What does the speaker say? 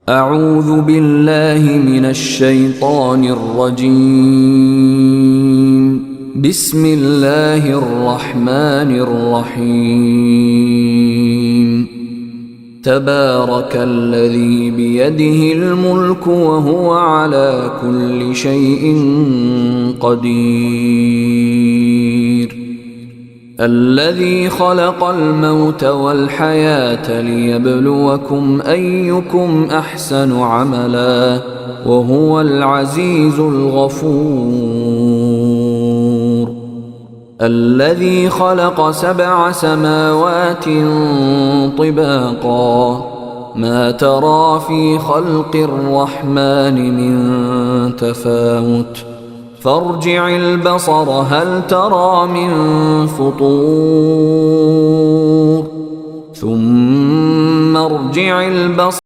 أعوذ بالله من الشيطان الرجيم. بسم الله الرحمن الرحيم. تبارك الذي بيده الملك وهو على كل شيء قدير. الذي خلق الموت والحياة ليبلوكم أيكم أحسن عملا وهو العزيز الغفور. الذي خلق 7 سماوات طباقا ما ترى في خلق الرحمن من تفاوت فارجع البصر هل ترى من فطور ثم ارجع البصر